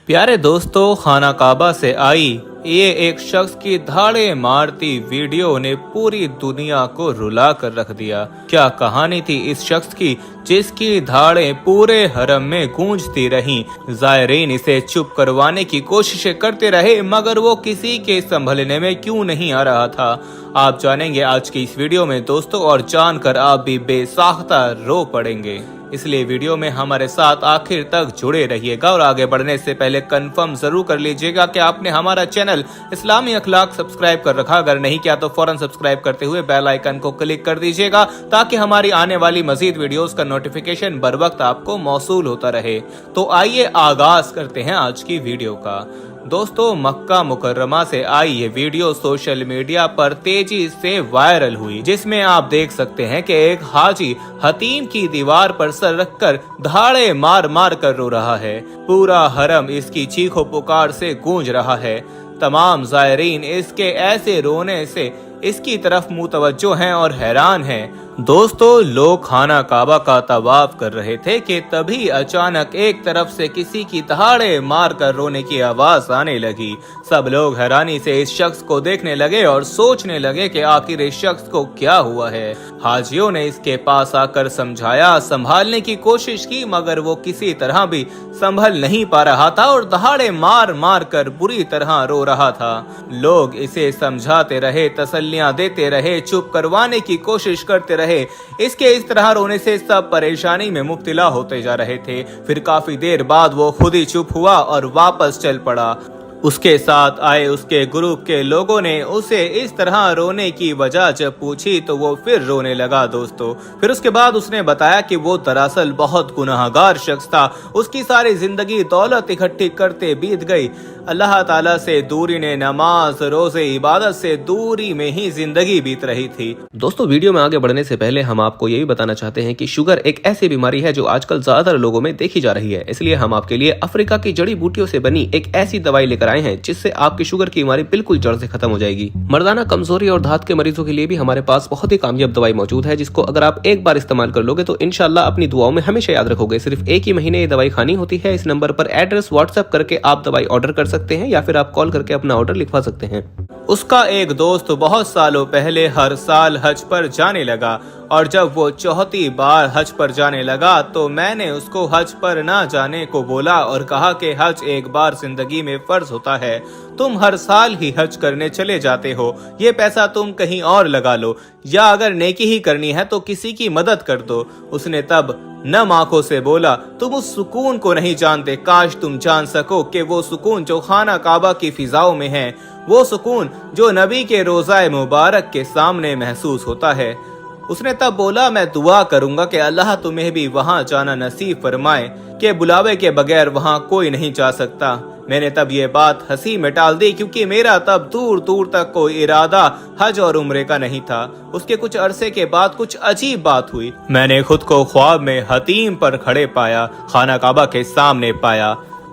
प्यारे दोस्तों, खाना काबा से आई ये एक शख्स की धाड़े मारती वीडियो ने पूरी दुनिया को रुला कर रख दिया। क्या कहानी थी इस शख्स की जिसकी धाड़ें पूरे हरम में गूंजती रहीं। ज़ायरीन इसे चुप करवाने की कोशिशें करते रहे मगर वो किसी के संभलने में क्यों नहीं आ रहा था। आप जानेंगे आज की इस वीडियो में दोस्तों, और जानकर आप भी बेसाख्ता रो पड़ेंगे। इसलिए वीडियो में हमारे साथ आखिर तक जुड़े रहिएगा। और आगे बढ़ने से पहले कंफर्म जरूर कर लीजिएगा कि आपने हमारा चैनल इस्लामी अखलाक सब्सक्राइब कर रखा। अगर नहीं किया तो फौरन सब्सक्राइब करते हुए बेल आइकन को क्लिक कर दीजिएगा ताकि हमारी आने वाली मजीद वीडियोस का नोटिफिकेशन बर वक्त आपको मौसूल होता रहे। तो आइए आगाज करते हैं आज की वीडियो का। दोस्तों, मक्का मुकर्रमा से आई ये वीडियो सोशल मीडिया पर तेजी से वायरल हुई, जिसमें आप देख सकते हैं कि एक हाजी हतीम की दीवार पर सर रखकर धाड़े मार मार कर रो रहा है। पूरा हरम इसकी चीखों पुकार से गूंज रहा है। तमाम ज़ायरीन इसके ऐसे रोने से इसकी तरफ मुतवज्जो हैं और हैरान हैं। दोस्तों, लोग खाना काबा का तवाफ कर रहे थे कि तभी अचानक एक तरफ से किसी की दहाड़े मार कर रोने की आवाज आने लगी। सब लोग हैरानी से इस शख्स को देखने लगे और सोचने लगे कि आखिर इस शख्स को क्या हुआ है। हाजियों ने इसके पास आकर समझाया, संभालने की कोशिश की मगर वो किसी तरह भी संभल नहीं पा रहा था और दहाड़े मार मार कर बुरी तरह रो रहा था। लोग इसे समझाते रहे, तसल्लियां देते रहे, चुप करवाने की कोशिश करते रहे। इसके इस तरह रोने से सब परेशानी में मुब्तला होते जा रहे थे। फिर काफी देर बाद वो खुद ही चुप हुआ और वापस चल पड़ा। उसके साथ आए उसके ग्रुप के लोगों ने उसे इस तरह रोने की वजह जब पूछी तो वो फिर रोने लगा। दोस्तों, फिर उसके बाद उसने बताया कि वो दरअसल बहुत गुनाहगार शख्स था। उसकी सारी जिंदगी दौलत इकट्ठी करते बीत गई। अल्लाह ताला से दूरी ने नमाज, रोजे, इबादत से दूरी में ही जिंदगी बीत रही थी। दोस्तों, वीडियो में आगे बढ़ने से पहले हम आपको यही बताना चाहते हैं कि शुगर एक ऐसी बीमारी है जो आजकल ज्यादातर लोगों में देखी जा रही है। इसलिए हम आपके लिए अफ्रीका की जड़ी बूटियों से बनी एक ऐसी दवाई लेकर आए हैं जिससे आपकी शुगर की बीमारी बिल्कुल जड़ से खत्म हो जाएगी। मर्दाना कमजोरी और धात के मरीजों के लिए भी हमारे पास बहुत ही कामयाब दवाई मौजूद है, जिसको अगर आप एक बार इस्तेमाल कर लोगे तो इंशाल्लाह अपनी दुआओं में हमेशा याद रखोगे। सिर्फ एक ही महीने ये दवाई खानी होती है। इस नंबर पर एड्रेस व्हाट्सएप करके आप दवाई ऑर्डर कर सकते हैं या फिर आप कॉल करके अपना ऑर्डर लिखवा सकते हैं। उसका एक दोस्त बहुत सालों पहले हर साल हज पर जाने लगा और जब वो चौथी बार हज पर जाने लगा तो मैंने उसको हज पर ना जाने को बोला और कहा कि हज एक बार जिंदगी में फर्ज होता है। तुम हर साल ही हज करने चले जाते हो, ये पैसा तुम कहीं और लगा लो या अगर नेकी ही करनी है तो किसी की मदद कर दो। उसने तब नम आंखों से बोला, तुम उस सुकून को नहीं जानते। काश तुम जान सको कि वो सुकून जो खाना काबा की फिजाओं में है, वो सुकून जो नबी के रोज़ाए मुबारक के सामने महसूस होता है। उसने तब बोला, मैं दुआ करूंगा कि अल्लाह तुम्हें भी वहां जाना नसीब फरमाए कि बुलावे के बगैर वहां कोई नहीं जा सकता। मैंने तब ये बात हंसी में टाल दी क्योंकि मेरा तब दूर दूर तक कोई इरादा हज और उम्रे का नहीं था। उसके कुछ अरसे के बाद कुछ अजीब बात हुई। मैंने खुद को ख्वाब में हतीम पर खड़े पाया, खाना काबा के सामने पाया।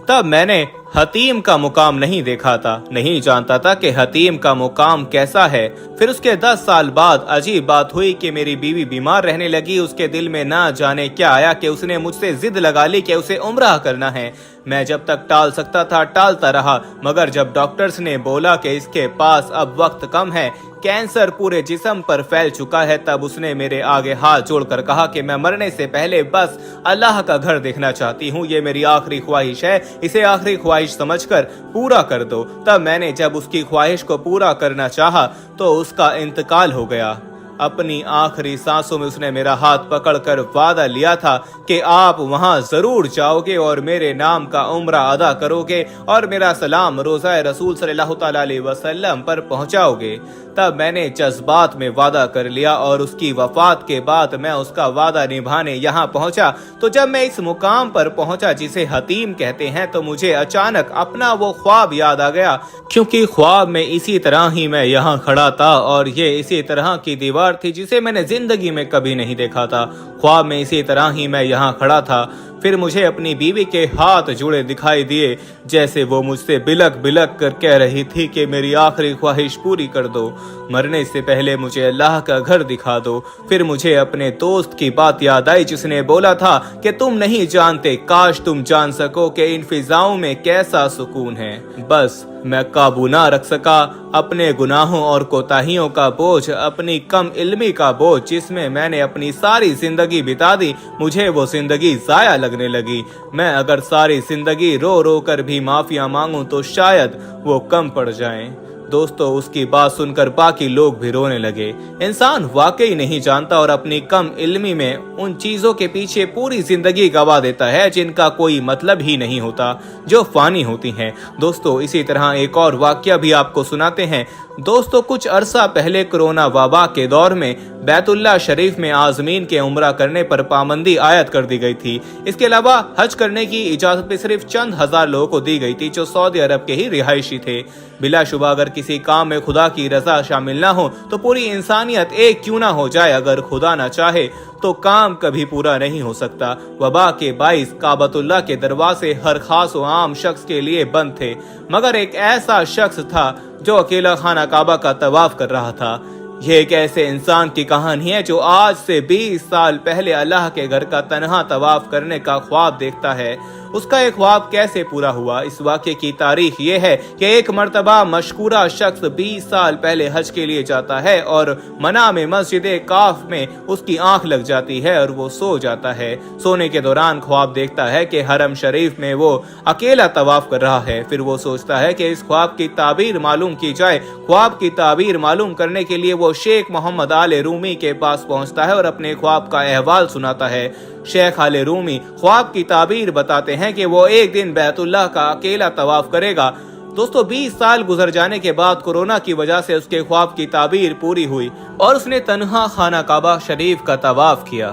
तब मैंने हतीम का मुकाम नहीं देखा था, नहीं जानता था कि हतीम का मुकाम कैसा है। फिर उसके 10 साल बाद अजीब बात हुई कि मेरी बीवी बीमार रहने लगी। उसके दिल में ना जाने क्या आया कि उसने मुझसे जिद लगा ली कि उसे उम्रा करना है। मैं जब तक टाल सकता था टालता रहा, मगर जब डॉक्टर्स ने बोला कि इसके पास अब वक्त कम है, कैंसर पूरे जिस्म पर फैल चुका है, तब उसने मेरे आगे हाथ जोड़कर कहा कि मैं मरने से पहले बस अल्लाह का घर देखना चाहती हूँ। ये मेरी आखिरी ख्वाहिश है, इसे आखिरी ख्वाहिश समझकर पूरा कर दो। तब मैंने जब उसकी ख्वाहिश को पूरा करना चाहा तो उसका इंतकाल हो गया। अपनी आखिरी सांसों में उसने मेरा हाथ पकड़कर वादा लिया था कि आप वहां जरूर जाओगे और मेरे नाम का उम्रा अदा करोगे और मेरा सलाम रोज़ाए रसूल सल्लल्लाहु अलैहि वसल्लम पर पहुंचाओगे। तब मैंने जज्बात में वादा कर लिया और उसकी वफात के बाद मैं उसका वादा निभाने यहाँ पहुंचा। तो जब मैं इस मुकाम पर पहुंचा जिसे हतीम कहते हैं तो मुझे अचानक अपना वो ख्वाब याद आ गया, क्योंकि ख्वाब में इसी तरह ही मैं यहाँ खड़ा था और ये इसी तरह की दीवार दीवार थी जिसे मैंने जिंदगी में कभी नहीं देखा था। ख्वाब में इसी तरह ही मैं यहाँ खड़ा था। फिर मुझे अपनी बीवी के हाथ जुड़े दिखाई दिए, जैसे वो मुझसे बिलक बिलक कर कह रही थी कि मेरी आखिरी ख्वाहिश पूरी कर दो, मरने से पहले मुझे अल्लाह का घर दिखा दो। फिर मुझे अपने दोस्त की बात याद आई जिसने बोला था कि तुम नहीं जानते, काश तुम जान सको कि इन फिजाओं में कैसा सुकून है। बस मैं काबू ना रख सका। अपने गुनाहों और कोताहियों का बोझ, अपनी कम इल्मी का बोझ जिसमें मैंने अपनी सारी जिंदगी बिता दी, मुझे वो जिंदगी जाया लगने लगी। मैं अगर सारी जिंदगी रो रो कर भी माफिया मांगूं तो शायद वो कम पड़ जाएं। दोस्तों, उसकी बात सुनकर बाकी लोग भी रोने लगे। इंसान वाकई नहीं जानता और अपनी कम इल्मी में उन चीजों के पीछे पूरी जिंदगी गवा देता है जिनका कोई मतलब ही नहीं होता, जो फानी होती हैं। दोस्तों, इसी तरह एक और वाकया भी आपको सुनाते हैं। दोस्तों, कुछ अरसा पहले कोरोना वबा के दौर में बैतुल्लाह शरीफ में आज़मीन के उम्रा करने पर पाबंदी आयद कर दी गई थी। इसके अलावा हज करने की इजाजत भी सिर्फ चंद हजार लोगों को दी गई थी जो सऊदी अरब के ही रिहायशी थे। बिलाशुबा अगर किसी काम में खुदा की रजा शामिल ना हो तो पूरी इंसानियत एक क्यों ना हो जाए, अगर खुदा ना चाहे तो काम कभी पूरा नहीं हो सकता। वबा के बाइस काबतुल्लाह के दरवाजे हर खास व आम शख्स के लिए बंद थे, मगर एक ऐसा शख्स था जो अकेला खाना काबा का तवाफ कर रहा था। ये एक ऐसे इंसान की कहानी है जो आज से 20 साल पहले अल्लाह के घर का तन्हा तवाफ करने का ख्वाब देखता है। उसका एक ख्वाब कैसे पूरा हुआ, इस वाक़े की तारीख ये है कि एक मर्तबा मशकूरा शख्स 20 साल पहले हज के लिए जाता है और मना में मस्जिद काफ में उसकी आंख लग जाती है और वो सो जाता है। सोने के दौरान ख्वाब देखता है कि हरम शरीफ में वो अकेला तवाफ कर रहा है। फिर वो सोचता है कि इस ख्वाब की ताबीर मालूम की जाए। ख्वाब की ताबीर मालूम करने के लिए वो शेख मोहम्मद आले रूमी के पास पहुंचता है और अपने ख्वाब का अहवाल सुनाता है। शेख आले रूमी ख्वाब की ताबीर बताते हैं कि वो एक दिन बैतुल्लाह का अकेला तवाफ करेगा। दोस्तों, 20 साल गुजर जाने के बाद कोरोना की वजह से उसके ख्वाब की ताबीर पूरी हुई और उसने तन्हा खाना काबा शरीफ का तवाफ किया।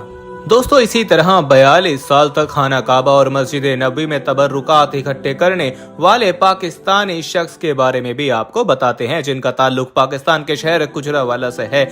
दोस्तों, इसी तरह 42 साल तक खाना काबा और मस्जिद नबी में तबर्रुकात इकट्ठे करने वाले पाकिस्तानी शख्स के बारे में भी आपको बताते हैं जिनका ताल्लुक पाकिस्तान के शहर गुजरावाला से है।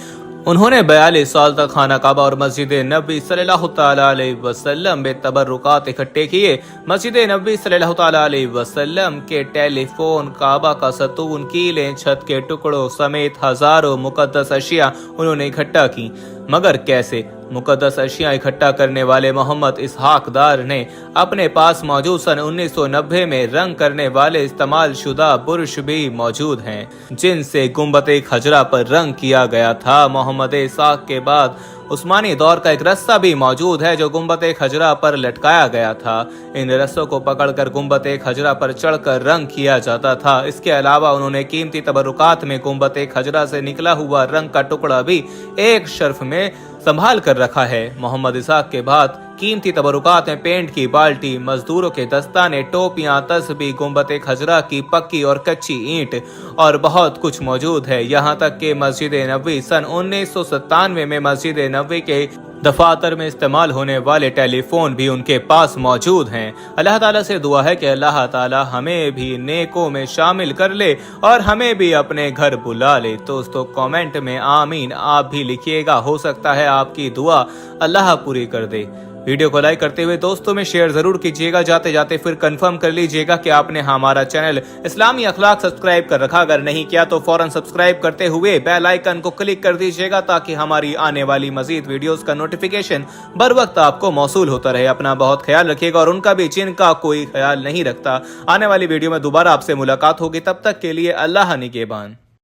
उन्होंने 42 साल तक खाना काबा और मस्जिद नबी सल्लल्लाहु तआला अलैहि वसल्लम में तबर्रुकात इकट्ठे किए। मस्जिद नबी सल्लल्लाहु तआला अलैहि वसल्लम के टेलीफोन, काबा का सतून, कीलें, छत के टुकड़ों समेत हजारों मुकद्दस अशिया उन्होंने इकट्ठा की। मगर कैसे? मुकद्दस अशिया इकट्ठा करने वाले मोहम्मद इसहाकदार ने अपने पास मौजूद सन 1990 में रंग करने वाले इस्तेमाल शुदा बुर्श भी मौजूद हैं जिनसे गुंबद खजरा पर रंग किया गया था। मोहम्मद इसहाक के बाद उस्मानी दौर का एक रस्सा भी मौजूद है जो गुंबद खजरा पर लटकाया गया था। इन रस्सों को पकड़कर गुंबद खजरा पर चढ़कर रंग किया जाता था। इसके अलावा उन्होंने कीमती तबरुकात में गुंबद खजरा से निकला हुआ रंग का टुकड़ा भी एक शर्फ में संभाल कर रखा है। मोहम्मद इसहाक के बाद कीमती तबरुकात में पेंट की बाल्टी, मजदूरों के दस्ताने, टोपियां, तस्बीह, गुंबद खजरा की पक्की और कच्ची ईंट और बहुत कुछ मौजूद है। यहाँ तक कि मस्जिद नबवी सन 1997 में मस्जिद नबवी के दफातर में इस्तेमाल होने वाले टेलीफोन भी उनके पास मौजूद हैं। अल्लाह ताला से दुआ है कि अल्लाह ताला हमें भी नेकों में शामिल कर ले और हमें भी अपने घर बुला ले। दोस्तों, कमेंट में आमीन आप भी लिखिएगा, हो सकता है आपकी दुआ अल्लाह पूरी कर दे। वीडियो को लाइक करते हुए दोस्तों में शेयर जरूर कीजिएगा। जाते जाते फिर कंफर्म कर लीजिएगा कि आपने हमारा चैनल इस्लामी अखलाक सब्सक्राइब कर रखा। अगर नहीं किया तो फौरन सब्सक्राइब करते हुए बेल आइकन को क्लिक कर दीजिएगा ताकि हमारी आने वाली मजीद वीडियोस का नोटिफिकेशन बर वक्त आपको मौसूल होता रहे। अपना बहुत ख्याल रखिएगा और उनका भी जिनका कोई ख्याल नहीं रखता। आने वाली वीडियो में दोबारा आपसे मुलाकात होगी, तब तक के लिए अल्लाह निगहबान।